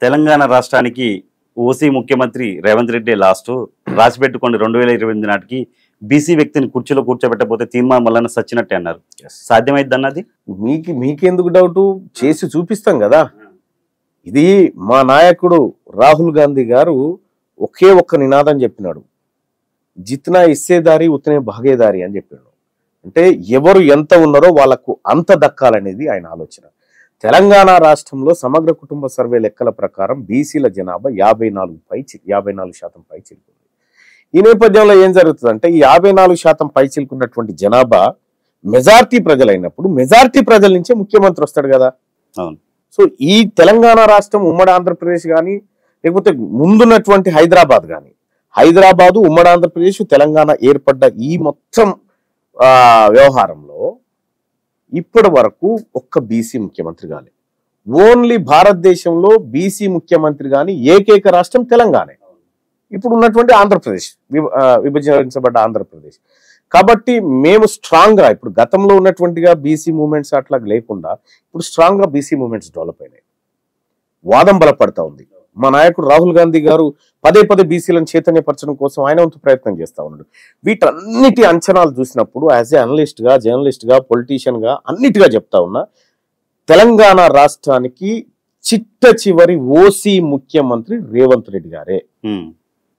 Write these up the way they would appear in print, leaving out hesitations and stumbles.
తెలంగాణ రాష్ట్రానికి ఓసీ ముఖ్యమంత్రి రేవంత్ రెడ్డి లాస్ట్ రాసిపెట్టుకోండి 2028 నాటికి బీసీ వ్యక్తిని కుర్చీలో కూర్చోబెట్టకపోతే తీర్మానం వల్ల సచ్చినట్టే అన్నారు. సాధ్యమైద్ది అన్నది మీకెందుకు డౌట్? చేసి చూపిస్తాం కదా. ఇది మా నాయకుడు రాహుల్ గాంధీ గారు ఒకే ఒక్క నినాదం చెప్పినాడు, జిత్నా ఇస్సేదారి ఉతనే భాగేదారి అని చెప్పాడు. అంటే ఎవరు ఎంత ఉన్నారో వాళ్ళకు అంత దక్కాలనేది ఆయన ఆలోచన. తెలంగాణ రాష్ట్రంలో సమగ్ర కుటుంబ సర్వే లెక్కల ప్రకారం బీసీల జనాభా 54% పై చిలుకుంది. ఈ నేపథ్యంలో ఏం జరుగుతుందంటే ఈ 54% పై చిలుకున్నటువంటి జనాభా మెజార్టీ ప్రజలైనప్పుడు మెజార్టీ ప్రజల నుంచే ముఖ్యమంత్రి వస్తాడు కదా. అవును. సో ఈ తెలంగాణ రాష్ట్రం ఉమ్మడి ఆంధ్రప్రదేశ్ కానీ లేకపోతే ముందున్నటువంటి హైదరాబాద్ కానీ, హైదరాబాదు ఉమ్మడి ఆంధ్రప్రదేశ్ తెలంగాణ ఏర్పడ్డ ఈ మొత్తం వ్యవహారంలో ఇప్పటి వరకు ఒక్క బీసీ ముఖ్యమంత్రి కానీ, ఓన్లీ భారతదేశంలో బీసీ ముఖ్యమంత్రి కానీ ఏకైక రాష్ట్రం తెలంగాణ. ఇప్పుడు ఉన్నటువంటి ఆంధ్రప్రదేశ్, విభజించబడ్డ ఆంధ్రప్రదేశ్. కాబట్టి మేము స్ట్రాంగ్ గా ఇప్పుడు గతంలో ఉన్నటువంటిగా బీసీ మూవ్మెంట్స్ అట్లా లేకుండా ఇప్పుడు స్ట్రాంగ్ గా బీసీ మూవ్మెంట్స్ డెవలప్ అయినాయి. వాదం బలపడతా ఉంది. మా నాయకుడు రాహుల్ గాంధీ గారు పదే బీసీలను చైతన్యపరచడం కోసం ఆయన వంతు ప్రయత్నం చేస్తా ఉన్నాడు. వీటన్నిటి అంచనాలు చూసినప్పుడు యాజ్ ఏ అనలిస్ట్ గా, జర్నలిస్ట్ గా, పొలిటీషియన్ గా అన్నిటిగా చెప్తా ఉన్నా, తెలంగాణ రాష్ట్రానికి చిట్ట చివరి ఓసీ ముఖ్యమంత్రి రేవంత్ రెడ్డి గారే.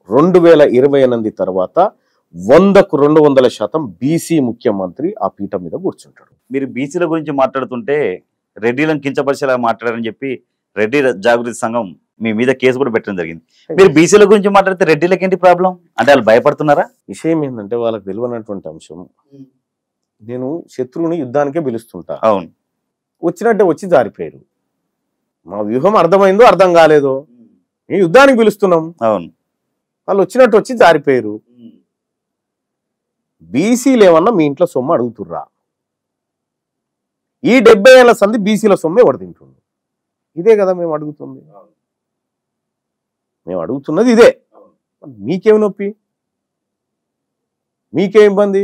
2028 తర్వాత 100కు 200% బీసీ ముఖ్యమంత్రి ఆ పీఠం మీద కూర్చుంటాడు. మీరు బీసీల గురించి మాట్లాడుతుంటే రెడ్డిలను కించపరిచేలా మాట్లాడారని చెప్పి రెడ్డి జాగృతి సంఘం మీ మీద కేసు కూడా పెట్టడం జరిగింది. మీరు బీసీల గురించి మాట్లాడితే రెడ్డిలకి ఏంటి ప్రాబ్లం అంటే వాళ్ళు భయపడుతున్నారా? విషయం ఏంటంటే వాళ్ళకి తెలియనటువంటి అంశం, నేను శత్రువుని యుద్ధానికే పిలుస్తుంటా. అవును. వచ్చినట్టే వచ్చి జారిపోయారు. మా వ్యూహం అర్థమైందో అర్థం కాలేదో మేము యుద్ధానికి పిలుస్తున్నాం. అవును. వాళ్ళు వచ్చినట్టు వచ్చి జారిపోయారు. బీసీలు ఏమన్నా మీ ఇంట్లో సొమ్ము అడుగుతుర్రా? ఈ 70 ఏళ్ల సంది బీసీల సొమ్మే ఎవడు తింటుంది? ఇదే కదా మేము అడుగుతుంది. మేము అడుగుతున్నది ఇదే. మీకేం నొప్పి? మీకేం ఇబ్బంది?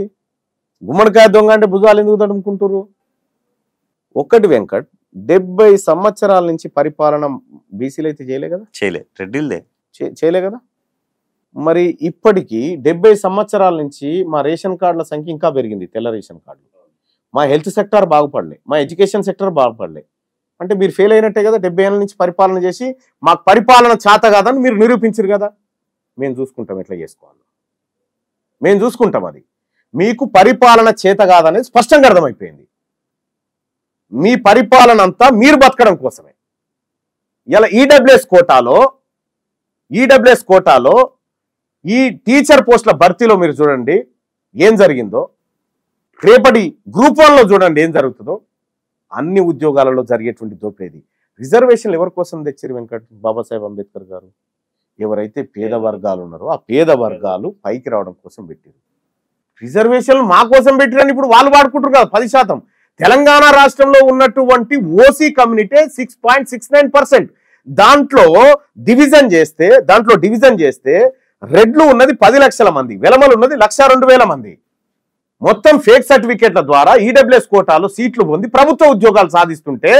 గుమ్మడికాయ దొంగ అంటే భుజాలు ఎందుకు తడుముకుంటారు? ఒక్కటి వెంకట్, 70 సంవత్సరాల నుంచి పరిపాలన బీసీలు అయితే చేయలే కదా. రెడ్డిలే చేయలే కదా. మరి ఇప్పటికీ 70 సంవత్సరాల నుంచి మా రేషన్ కార్డుల సంఖ్య ఇంకా పెరిగింది. తెల్ల రేషన్ కార్డులు. మా హెల్త్ సెక్టర్ బాగుపడలే, మా ఎడ్యుకేషన్ సెక్టర్ బాగుపడలే. అంటే మీరు ఫెయిల్ అయినట్టే కదా. 70 ఏళ్ళ నుంచి పరిపాలన చేసి మాకు పరిపాలన చేత కాదని మీరు నిరూపించారు కదా. మేము చూసుకుంటాం ఎట్లా చేసుకోవాలి, మేము చూసుకుంటాం. అది మీకు పరిపాలన చేత కాదనేది స్పష్టంగా అర్థమైపోయింది. మీ పరిపాలన అంతా మీరు బతకడం కోసమే. ఇలా ఈడబ్ల్యూఎస్ కోటాలో ఈ టీచర్ పోస్టుల భర్తీలో మీరు చూడండి ఏం జరిగిందో, రేపటి గ్రూప్ 1లో చూడండి ఏం జరుగుతుందో. అన్ని ఉద్యోగాలలో జరిగేటువంటి దోపిడీ. రిజర్వేషన్లు ఎవరి కోసం తెచ్చారు వెంకట్? బాబాసాహెబ్ అంబేద్కర్ గారు ఎవరైతే పేద వర్గాలు ఉన్నారో ఆ పేద వర్గాలు పైకి రావడం కోసం పెట్టారు. రిజర్వేషన్లు మా కోసం పెట్టారని ఇప్పుడు వాళ్ళు వాడుకుంటారు కదా. 10%. తెలంగాణ రాష్ట్రంలో ఉన్నటువంటి ఓసీ కమ్యూనిటీ 6.69%. దాంట్లో డివిజన్ చేస్తే రెడ్లు ఉన్నది 10 లక్షల మంది, వెలమలు ఉన్నది 1,02,000 మంది. మొత్తం ఫేక్ సర్టిఫికేట్ల ద్వారా ఈడబ్ల్యూఎస్ కోటాలో సీట్లు పొంది ప్రభుత్వ ఉద్యోగాలు సాధిస్తుంటే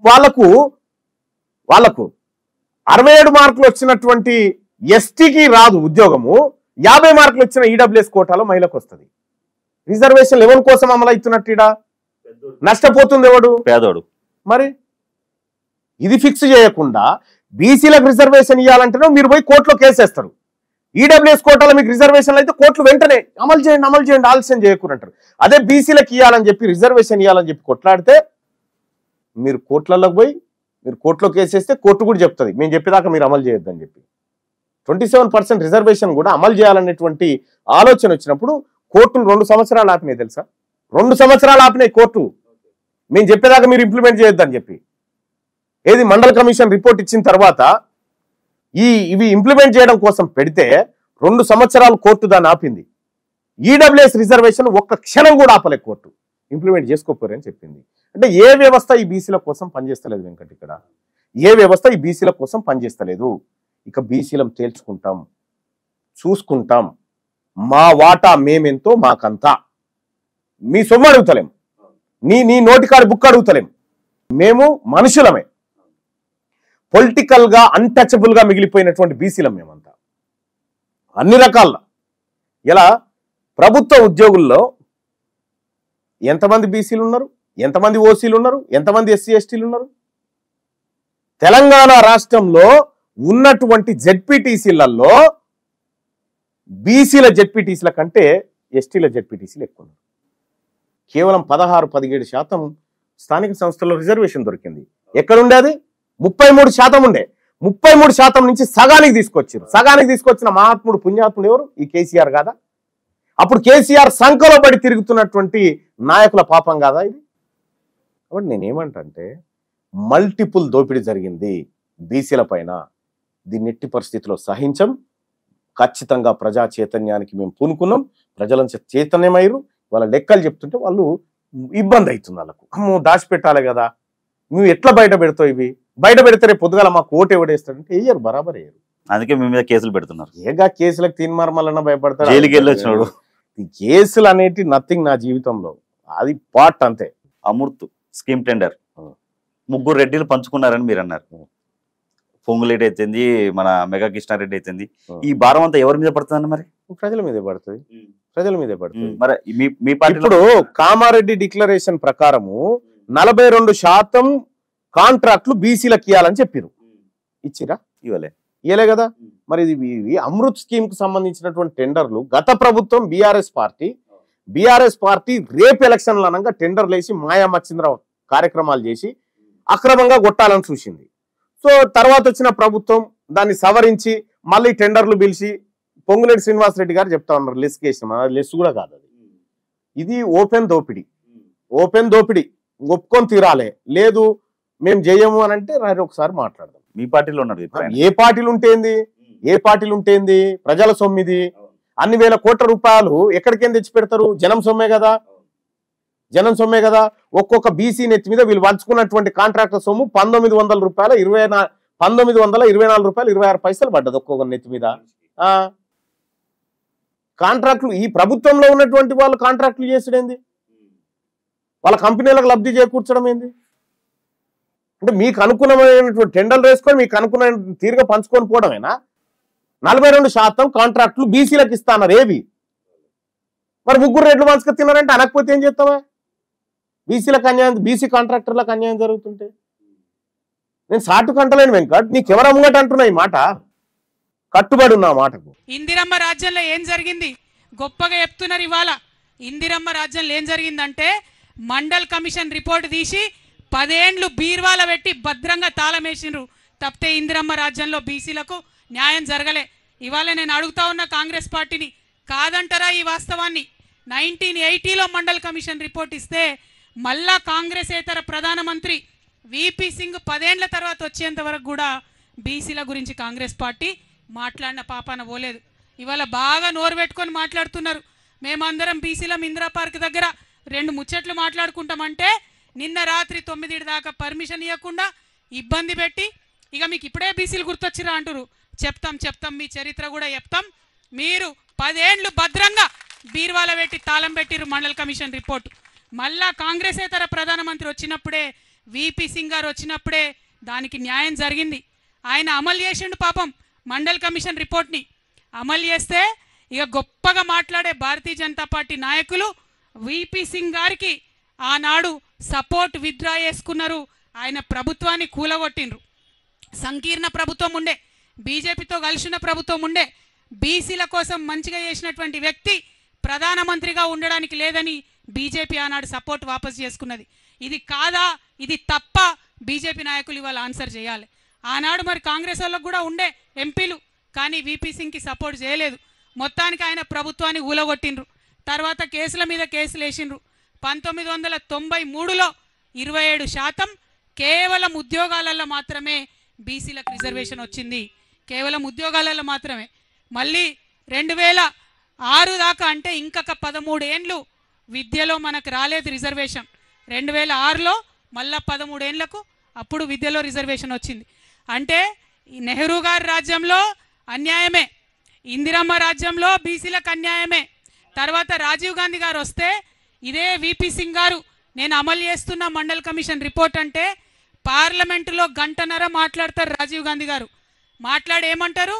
వాళ్లకు 67 మార్కులు వచ్చినటువంటి ఎస్టీకి రాదు ఉద్యోగము, 50 మార్కులు వచ్చిన ఈడబ్ల్యూఎస్ కోటాలో మహిళకు వస్తుంది. రిజర్వేషన్ ఎవరి కోసం అమలు అవుతున్నట్టు? నష్టపోతుంది ఎవడు? పేదోడు. మరి ఇది ఫిక్స్ చేయకుండా బీసీలకు రిజర్వేషన్ ఇవ్వాలంటేనే మీరు పోయి కోర్టులో కేసేస్తారు. ఈడబ్ల్యూఎస్ కోటాలో మీకు రిజర్వేషన్లు అయితే కోర్టులు వెంటనే అమలు చేయండి ఆలస్యం చేయకూరంటారు. అదే బీసీలకు ఇవ్వాలని చెప్పి రిజర్వేషన్ ఇవ్వాలని చెప్పి కొట్లాడితే మీరు కోర్టులకు పోయి మీరు కోర్టులో కేసేస్తే కోర్టు కూడా చెప్తుంది మేము చెప్పేదాకా మీరు అమలు చేయొద్దని చెప్పి. 27% రిజర్వేషన్ కూడా అమలు చేయాలనేటువంటి ఆలోచన వచ్చినప్పుడు కోర్టులు 2 సంవత్సరాలు ఆపినాయి తెలుసా. 2 సంవత్సరాలు ఆపినాయి కోర్టు, మేము చెప్పేదాకా మీరు ఇంప్లిమెంట్ చేయొద్దని చెప్పి. ఏది మండల్ కమిషన్ రిపోర్ట్ ఇచ్చిన తర్వాత ఇవి ఇంప్లిమెంట్ చేయడం కోసం పెడితే 2 సంవత్సరాలు కోర్టు దాన్ని ఆపింది. ఈడబ్ల్యూఎస్ రిజర్వేషన్ ఒక్క క్షణం కూడా ఆపలే కోర్టు, ఇంప్లిమెంట్ చేసుకోపోరని చెప్పింది. అంటే ఏ వ్యవస్థ ఈ బీసీల కోసం పనిచేస్తలేదు వెంకట్. ఇక్కడ ఏ వ్యవస్థ ఈ బీసీల కోసం పనిచేస్తలేదు. ఇక బీసీలం తేల్చుకుంటాం, చూసుకుంటాం, మా వాటా మేమెంతో మాకంతా. మీ సొమ్ము అడుగుతలేం, నీ నోటికాడి బుక్ అడుగుతలేం. మేము మనుషులమే. పొలిటికల్ గా అన్టచబుల్ గా మిగిలిపోయినటువంటి బీసీలం మేమంతా అన్ని రకాల. ఇలా ప్రభుత్వ ఉద్యోగుల్లో ఎంతమంది బీసీలు ఉన్నారు, ఎంతమంది ఓసీలు ఉన్నారు, ఎంతమంది ఎస్సీ ఎస్టీలు ఉన్నారు? తెలంగాణ రాష్ట్రంలో ఉన్నటువంటి జెడ్పీటీసీలలో బీసీల జెడ్పీటీసీల కంటే ఎస్టీల జెడ్పీటీసీలు ఎక్కువ ఉన్నారు. కేవలం 16-17% స్థానిక సంస్థల్లో రిజర్వేషన్ దొరికింది. ఎక్కడుండేది? 33% ఉండే. 33% నుంచి సగానికి తీసుకొచ్చారు. సగానికి తీసుకొచ్చిన మహాత్ముడు పుణ్యాత్ముడు ఎవరు? ఈ కేసీఆర్ కాదా? అప్పుడు కేసీఆర్ సంఖలో పడి తిరుగుతున్నటువంటి నాయకుల పాపం కాదా ఇది? కాబట్టి నేనేమంటే మల్టిపుల్ దోపిడీ జరిగింది బీసీల పైన. దీన్ని ఎట్టి పరిస్థితిలో సహించం. ఖచ్చితంగా ప్రజా చైతన్యానికి మేము పూనుకున్నాం. ప్రజలంతా చైతన్యమయ్యారు. వాళ్ళ లెక్కలు చెప్తుంటే వాళ్ళు ఇబ్బంది అవుతుంది. వాళ్ళకు అమ్మో దాచిపెట్టాలి కదా, నువ్వు ఎట్లా బయట పెడతావు? ఇవి బయట పెడితే రేపు పొద్దుగాల మాకు ఓటు ఎవడేస్తాడంటే వేయరు, బరాబర్ వేయరు. అందుకే మీ మీద కేసులు పెడుతున్నారు. ఏగా కేసులకు తీన్మార్మలన్నా భయపడతారు. జైలుకి వెళ్ళొచ్చినాడు. కేసులు అనేటి నథింగ్ నా జీవితంలో, అది పార్ట్ అంతే. అమృత్ స్కీమ్ టెండర్ 3 రెడ్డిలు పంచుకున్నారని మీరు అన్నారు. పొంగులేటి అయితేంది, మన మెగా కృష్ణారెడ్డి అయితేంది. ఈ భారం అంతా ఎవరి మీద పడుతుందండి? మరి ప్రజల మీదే పడుతుంది, ప్రజల మీదే పడుతుంది. మరి మీ పార్టీ ఇప్పుడు కామారెడ్డి డిక్లరేషన్ ప్రకారము 42% కాంట్రాక్ట్లు బీసీలకు ఇవ్వాలని చెప్పారు. ఇచ్చిరా? ఇవ్వలే కదా. మరి ఇది అమృత్ స్కీమ్ కు సంబంధించినటువంటి టెండర్లు గత ప్రభుత్వం బీఆర్ఎస్ పార్టీ రేపు ఎలక్షన్లు అనగా టెండర్లు వేసి మాయా మచ్చింద్ర కార్యక్రమాలు చేసి అక్రమంగా కొట్టాలని చూసింది. సో తర్వాత వచ్చిన ప్రభుత్వం దాన్ని సవరించి మళ్ళీ టెండర్లు పిలిచి పొంగులేటి శ్రీనివాసరెడ్డి గారు చెప్తా ఉన్నారు లెస్ కేసిన. లెస్ కూడా కాదు అది, ఇది ఓపెన్ దోపిడీ. ఒప్పుకొని తీరాలే. లేదు మేము చేయము అని అంటే ఒకసారి మాట్లాడదాం. మీ పార్టీలో ఉన్నారు. ఏ పార్టీలు ఉంటేంది? ప్రజల సొమ్మిది. అన్ని వేల కోట్ల రూపాయలు ఎక్కడికేం తెచ్చి పెడతారు? జనం సొమ్మే కదా. ఒక్కొక్క బీసీ నెత్తి మీద వీళ్ళు పంచుకున్నటువంటి కాంట్రాక్టర్ సొమ్ము 1900 రూపాయలు 1924 రూపాయలు 26 పైసలు పడ్డది ఒక్కొక్క నెత్తి మీద. కాంట్రాక్టులు ఈ ప్రభుత్వంలో ఉన్నటువంటి వాళ్ళు కాంట్రాక్టులు చేసేదేంది? వాళ్ళ కంపెనీలకు లబ్ధి చేకూర్చడం ఏంది? అంటే మీకు అనుకూలమైనటువంటి టెండర్లు వేసుకొని మీకు అనుకున్న తీరుగా పంచుకొని పోవడమేనా? 42% కాంట్రాక్టులు బీసీలకు ఇస్తాన్నారు. ఏవి మరి 3 రెడ్లు పంచుకొని తిన్నారంటే అనకపోతే ఏం చేస్తావా? బీసీ కాంట్రాక్టర్లకు అన్యాయం జరుగుతుంటే నేను సాటు కంటలేను వెంకట్, నీకెవరు అమ్మగట అంటున్నా ఈ మాట. కట్టుబడి ఉన్న మాటకు. ఇందిరమ్మ రాజ్యంలో ఏం జరిగింది గొప్పగా చెప్తున్నారు ఇవాళ. ఇందిరమ్మ రాజ్యంలో ఏం జరిగిందంటే మండల్ కమిషన్ రిపోర్ట్ తీసి 10 ఏండ్లు బీర్వాల పెట్టి భద్రంగా తాళమేసిండ్రు తప్పితే ఇందిరమ్మ రాజ్యంలో బీసీలకు న్యాయం జరగలే. ఇవాళ నేను అడుగుతా ఉన్న కాంగ్రెస్ పార్టీని, కాదంటారా ఈ వాస్తవాన్ని? 1980లో మండల్ కమిషన్ రిపోర్ట్ ఇస్తే మళ్ళా కాంగ్రెసేతర ప్రధానమంత్రి విపి సింగ్ 10 ఏండ్ల తర్వాత వచ్చేంత వరకు కూడా బీసీల గురించి కాంగ్రెస్ పార్టీ మాట్లాడిన పాపాన పోలేదు. ఇవాళ బాగా నోరు పెట్టుకొని మాట్లాడుతున్నారు. మేమందరం బీసీలం ఇందిరా పార్క్ దగ్గర 2 ముచ్చట్లు మాట్లాడుకుంటామంటే నిన్న రాత్రి 9 దాకా పర్మిషన్ ఇవ్వకుండా ఇబ్బంది పెట్టి ఇక మీకు ఇప్పుడే బీసీలు గుర్తొచ్చిరా అంటారు. చెప్తాం మీ చరిత్ర కూడా చెప్తాం. మీరు 10 ఏండ్లు భద్రంగా బీర్వాల పెట్టి తాళం పెట్టిరు మండల్ కమిషన్ రిపోర్టు. మళ్ళా కాంగ్రెసేతర ప్రధానమంత్రి వచ్చినప్పుడే విపి సింగ్ గారు వచ్చినప్పుడే దానికి న్యాయం జరిగింది. ఆయన అమలు చేసిండు పాపం మండల్ కమిషన్ రిపోర్ట్ని. అమలు చేస్తే ఇక గొప్పగా మాట్లాడే భారతీయ జనతా పార్టీ నాయకులు విపి సింగ్ గారికి ఆనాడు సపోర్ట్ విత్డ్రా చేసుకున్నారు. ఆయన ప్రభుత్వాన్ని కూలగొట్టిండ్రు. సంకీర్ణ ప్రభుత్వం ఉండే, బీజేపీతో కలిసిన ప్రభుత్వం ఉండే, బీసీల కోసం మంచిగా చేసినటువంటి వ్యక్తి ప్రధానమంత్రిగా ఉండడానికి లేదని బీజేపీ ఆనాడు సపోర్ట్ వాపస్ చేసుకున్నది. ఇది కాదా, ఇది తప్ప బీజేపీ నాయకులు ఇవాళ ఆన్సర్ చేయాలి. ఆనాడు మరి కాంగ్రెస్ వాళ్ళకు కూడా ఉండే ఎంపీలు, కానీ విపి సింగ్కి సపోర్ట్ చేయలేదు. మొత్తానికి ఆయన ప్రభుత్వాన్ని ఊలగొట్టిండ్రు. తర్వాత కేసుల మీద కేసులు వేసిండ్రు. 1993లో 27% కేవలం ఉద్యోగాలలో మాత్రమే బీసీలకు రిజర్వేషన్ వచ్చింది. కేవలం ఉద్యోగాలలో మాత్రమే. మళ్ళీ 2006 దాకా అంటే ఇంకొక 13 ఏండ్లు విద్యలో మనకు రాలేదు రిజర్వేషన్. 2006లో మళ్ళా 13 ఏండ్లకు అప్పుడు విద్యలో రిజర్వేషన్ వచ్చింది. అంటే ఈ నెహ్రూ గారి రాజ్యంలో అన్యాయమే, ఇందిరమ్మ రాజ్యంలో బీసీలకు అన్యాయమే. తర్వాత రాజీవ్ గాంధీ గారు వస్తే ఇదే విపి సింగ్ గారు నేను అమలు చేస్తున్న మండల్ కమిషన్ రిపోర్ట్ అంటే పార్లమెంటులో గంటన్నర మాట్లాడతారు రాజీవ్ గాంధీ గారు. మాట్లాడి ఏమంటారు,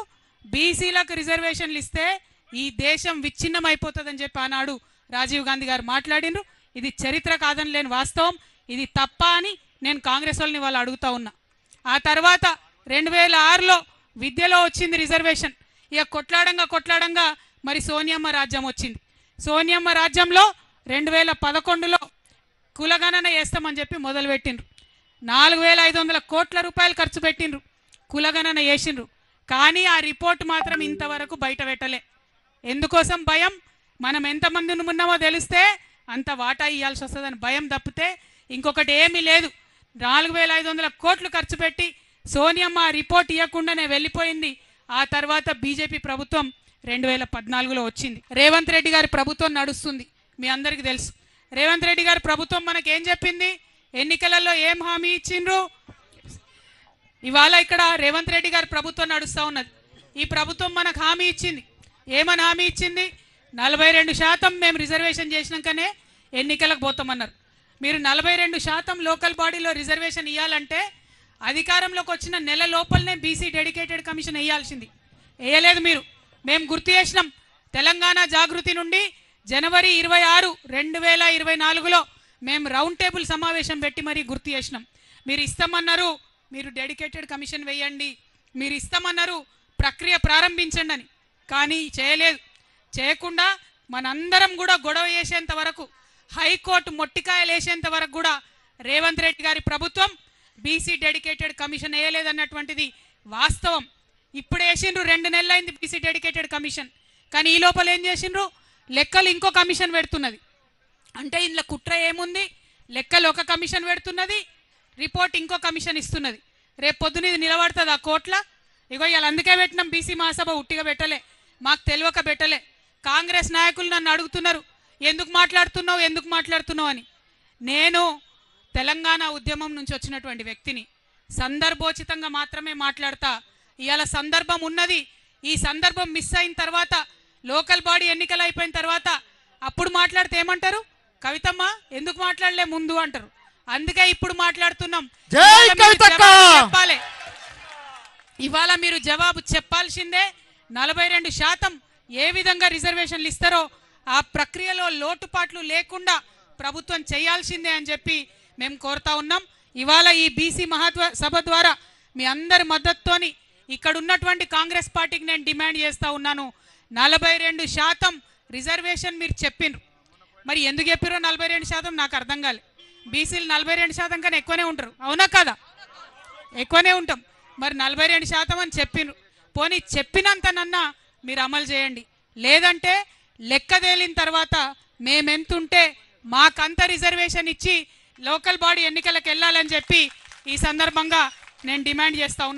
బీసీలకు రిజర్వేషన్లు ఇస్తే ఈ దేశం విచ్ఛిన్నం అయిపోతుందని చెప్పి ఆనాడు రాజీవ్ గాంధీ గారు మాట్లాడినరు. ఇది చరిత్ర కాదని లేని వాస్తవం, ఇది తప్ప అని నేను కాంగ్రెస్ వాళ్ళని వాళ్ళు అడుగుతా ఉన్నా. ఆ తర్వాత 2006లో విద్యలో వచ్చింది రిజర్వేషన్. ఇక కొట్లాడంగా మరి సోనియమ్మ రాజ్యం వచ్చింది. సోనియమ్మ రాజ్యంలో 2011లో కులగణన చేస్తామని చెప్పి మొదలుపెట్టిండ్రు. 4500 కోట్ల రూపాయలు ఖర్చు పెట్టిండ్రు, కులగణన చేసిండ్రు. కానీ ఆ రిపోర్ట్ మాత్రం ఇంతవరకు బయట పెట్టలే. ఎందుకోసం భయం? మనం ఎంతమంది ఉన్నామో తెలిస్తే అంత వాటా ఇవ్వాల్సి వస్తుందని భయం తప్పితే ఇంకొకటి ఏమీ లేదు. 4500 కోట్లు ఖర్చు పెట్టి సోనియమ్మ రిపోర్ట్ ఇవ్వకుండానే వెళ్ళిపోయింది. ఆ తర్వాత బీజేపీ ప్రభుత్వం 2014లో వచ్చింది. రేవంత్ రెడ్డి గారి ప్రభుత్వం నడుస్తుంది, మీ అందరికీ తెలుసు. రేవంత్ రెడ్డి గారి ప్రభుత్వం మనకేం చెప్పింది, ఎన్నికలలో ఏం హామీ ఇచ్చిండ్రు? ఇవాళ ఇక్కడ రేవంత్ రెడ్డి గారి ప్రభుత్వం నడుస్తూ ఉన్నది. ఈ ప్రభుత్వం మనకు హామీ ఇచ్చింది. ఏమని హామీ ఇచ్చింది? 42% మేము రిజర్వేషన్ చేసినాకనే ఎన్నికలకు పోతామన్నారు. మీరు 42% లోకల్ బాడీలో రిజర్వేషన్ ఇవ్వాలంటే అధికారంలోకి వచ్చిన నెల లోపలనే బీసీ డెడికేటెడ్ కమిషన్ వేయాల్సింది. వేయలేదు మీరు. మేము గుర్తు చేసినాం. తెలంగాణ జాగృతి నుండి జనవరి 26, 2024లో మేము రౌండ్ టేబుల్ సమావేశం పెట్టి మరీ గుర్తు చేసినాం. మీరు ఇస్తామన్నారు, మీరు డెడికేటెడ్ కమిషన్ వేయండి, మీరు ఇస్తామన్నారు, ప్రక్రియ ప్రారంభించండి అని. కానీ చేయలేదు. చేయకుండా మనందరం కూడా గొడవ చేసేంత వరకు, హైకోర్టు మొట్టికాయలు వేసేంత వరకు కూడా రేవంత్ రెడ్డి గారి ప్రభుత్వం బీసీ డెడికేటెడ్ కమిషన్ వేయలేదన్నటువంటిది వాస్తవం. ఇప్పుడు వేసిండ్రు, 2 నెలలైంది బీసీ డెడికేటెడ్ కమిషన్. కానీ ఈ లోపల ఏం చేసిండ్రు, లెక్కలు ఇంకో కమిషన్ పెడుతున్నది. అంటే ఇందులో కుట్ర ఏముంది? లెక్కలు ఒక కమిషన్ పెడుతున్నది, రిపోర్ట్ ఇంకో కమిషన్ ఇస్తున్నది. రేపు పొద్దున ఇది నిలబడుతుంది ఆ కోట్ల. ఇగో ఇలా అందుకే పెట్టినాం బీసీ మహాసభ, ఉట్టిగా పెట్టలే, మాకు తెలియక పెట్టలే. కాంగ్రెస్ నాయకులు నన్ను అడుగుతున్నారు, ఎందుకు మాట్లాడుతున్నావు అని. నేను తెలంగాణ ఉద్యమం నుంచి వచ్చినటువంటి వ్యక్తిని, సందర్భోచితంగా మాత్రమే మాట్లాడతా. ఇవాళ సందర్భం ఉన్నది. ఈ సందర్భం మిస్ అయిన తర్వాత, లోకల్ బాడీ ఎన్నికలు అయిపోయిన తర్వాత అప్పుడు మాట్లాడితే ఏమంటారు, కవితమ్మ ఎందుకు మాట్లాడలే ముందు అంటారు. అందుకే ఇప్పుడు మాట్లాడుతున్నాం. చెప్పాలి, ఇవాళ మీరు జవాబు చెప్పాల్సిందే. 42% ఏ విధంగా రిజర్వేషన్లు ఇస్తారో ఆ ప్రక్రియలో లోటుపాట్లు లేకుండా ప్రభుత్వం చేయాల్సిందే అని చెప్పి మేము కోరుతా ఉన్నాం. ఇవాళ ఈ బీసీ మహాసభ ద్వారా మీ అందరి మద్దతుతోని ఇక్కడ ఉన్నటువంటి కాంగ్రెస్ పార్టీకి నేను డిమాండ్ చేస్తూ ఉన్నాను, 42% రిజర్వేషన్ మీరు చెప్పిండ్రు. మరి ఎందుకు చెప్పారో 42% నాకు అర్థం కాలే. బీసీలు 42% కన్నా ఎక్కువనే ఉంటారు, అవునా కదా? ఎక్కువనే ఉంటాం. మరి 42% అని చెప్పిండ్రు. పోనీ చెప్పినంతనన్నా మీరు అమలు చేయండి. లేదంటే లెక్క తేలిన తర్వాత మేమెంతుంటే మాకంత రిజర్వేషన్ ఇచ్చి లోకల్ బాడీ ఎన్నికలకు వెళ్ళాలని చెప్పి ఈ సందర్భంగా నేను డిమాండ్ చేస్తా ఉన్నా.